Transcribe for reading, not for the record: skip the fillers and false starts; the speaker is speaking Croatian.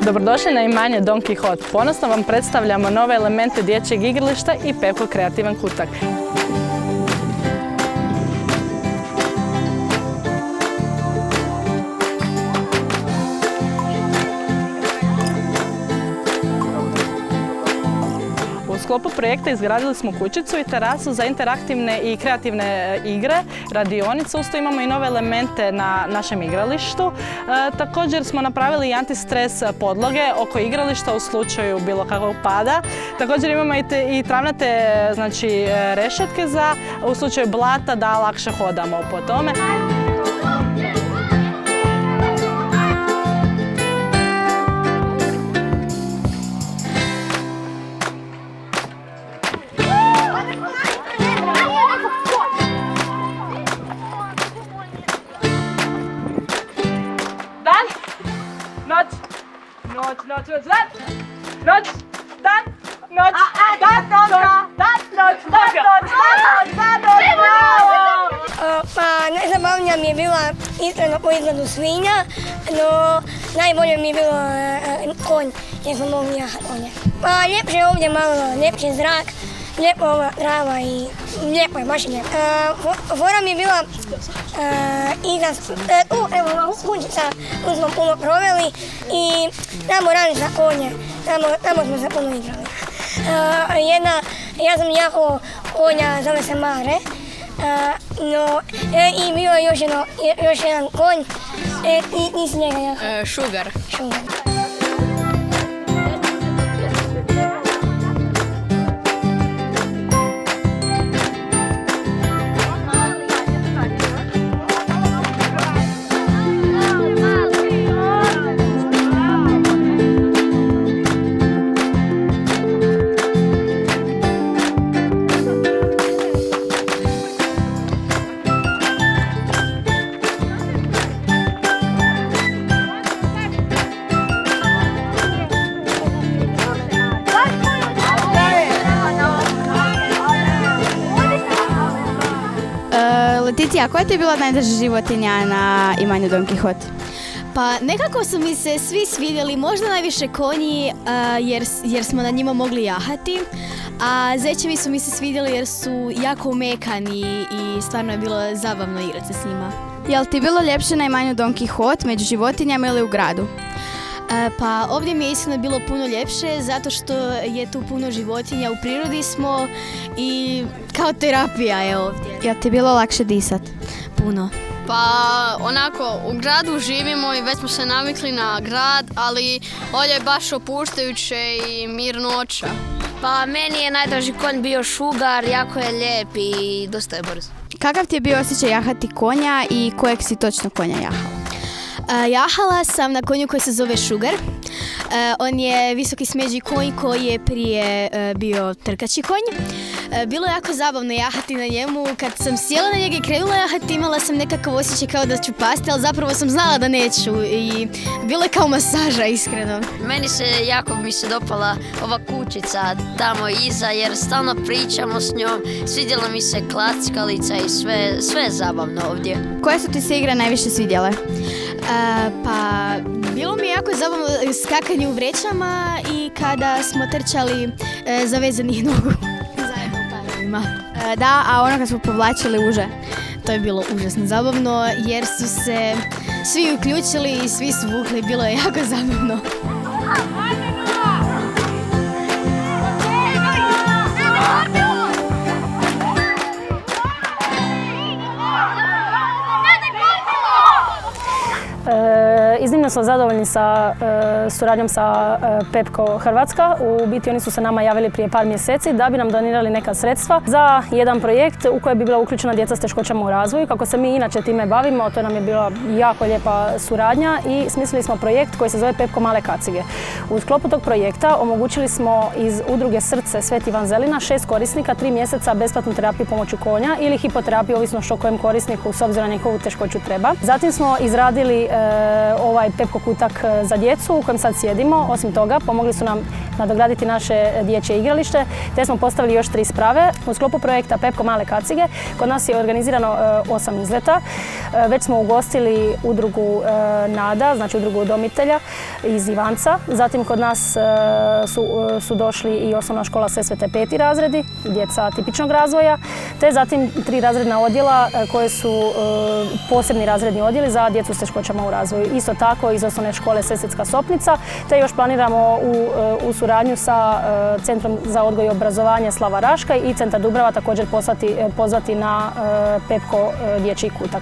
Dobrodošli na imanje Don Quixote. Ponosno vam predstavljamo nove elemente dječjeg igrališta i Pepko kreativan kutak. U sklopu projekta izgradili smo kućicu i terasu za interaktivne i kreativne igre, radionice. Usto imamo i nove elemente na našem igralištu. Također smo napravili i antistres podloge oko igrališta u slučaju bilo kakvog pada. Također imamo i travnate rešetke za u slučaju blata da lakše hodamo po tome. Najzabavnija mi je bila iskreno po izgledu svinja, no najbolje mi je bilo konj, jer smo mogli jahati konja. Pa ljepše je ovdje, malo ljepši zrak, lijepo ova trava i lijepo je, baš je lijepo. Fora mi je bila evo kućica, tu smo puno proveli i tamo ranica konje, tamo smo se puno igrali. Ja sam jahao konja, zove se Mare, i bio je još jedan konj, nisi njega jahao? Sugar. Leticija, koja ti je bila najdraža životinja na imanju Don Quixote? Pa nekako su mi se svi svidjeli, možda najviše konji jer smo na njima mogli jahati, a zečevi su mi se svidjeli jer su jako mekani i stvarno je bilo zabavno igrati se s njima. Jel ti bilo ljepše na imanju Don Quixote među životinjama ili u gradu? Pa ovdje mi je iskreno bilo puno ljepše zato što je tu puno životinja, u prirodi smo i kao terapija je ovdje. Jel ti bilo lakše disat? Puno. Pa onako, u gradu živimo i već smo se navikli na grad, ali ovdje je baš opuštajuće i mirnoća. Pa meni je najdraži konj bio Sugar, jako je lijep i dosta je brz. Kakav ti je bio osjećaj jahati konja i kojeg si točno konja jahao? Jahala sam na konju koji se zove Sugar. On je visoki smeđi konj koji je prije bio trkači konj. Bilo je jako zabavno jahati na njemu. Kad sam sjela na njega i krenula jahati, imala sam nekakav osjećaj kao da ću pasti, ali zapravo sam znala da neću i bilo je kao masaža, iskreno. Meni se jako dopala ova kućica tamo iza jer stalno pričamo s njom. Svidjela mi se klackalica i sve je zabavno ovdje. Koje su ti se igre najviše svidjele? Pa bilo mi je jako zabavno skakanje u vrećama i kada smo trčali zavezanih nogu zajedno u parovima. Da, a ono kad smo povlačili uže? To je bilo užasno zabavno jer su se svi uključili i svi su vukli, bilo je jako zabavno. Iznimno smo zadovoljni sa suradnjom sa Pepko Hrvatska. U biti oni su se nama javili prije par mjeseci da bi nam donirali neka sredstva za jedan projekt u koji bi bila uključena djeca s teškoćama u razvoju. Kako se mi inače time bavimo, to nam je bila jako lijepa suradnja i smislili smo projekt koji se zove Pepko male kacige. U sklopu tog projekta omogućili smo iz udruge Srce Sveti Ivan Zelina 6 korisnika 3 mjeseca besplatnu terapiju pomoću konja ili hipoterapiju, ovisno što kojem korisniku s obzirom na njihovu teškoću treba. Zatim smo izradili ovaj Pepko kutak za djecu u kojem sad sjedimo. Osim toga, pomogli su nam nadograditi naše dječje igralište, te smo postavili još 3 sprave. U sklopu projekta Pepko male kacige kod nas je organizirano 8 izleta. Već smo ugostili udrugu Nada, znači udrugu udomitelja, iz Ivanca. Zatim kod nas su došli i osnovna škola Sesvete 5. razredi, djeca tipičnog razvoja, te zatim 3 razredna odjela koje su posebni razredni odjeli za djecu s teškoćama u razvoju. Isto tako iz osnovne škole Sesvetska Sopnica, te još planiramo u suradnju sa Centrom za odgoj i obrazovanje Slava Raškaj i Centar Dubrava također pozvati na Pepko dječji kutak.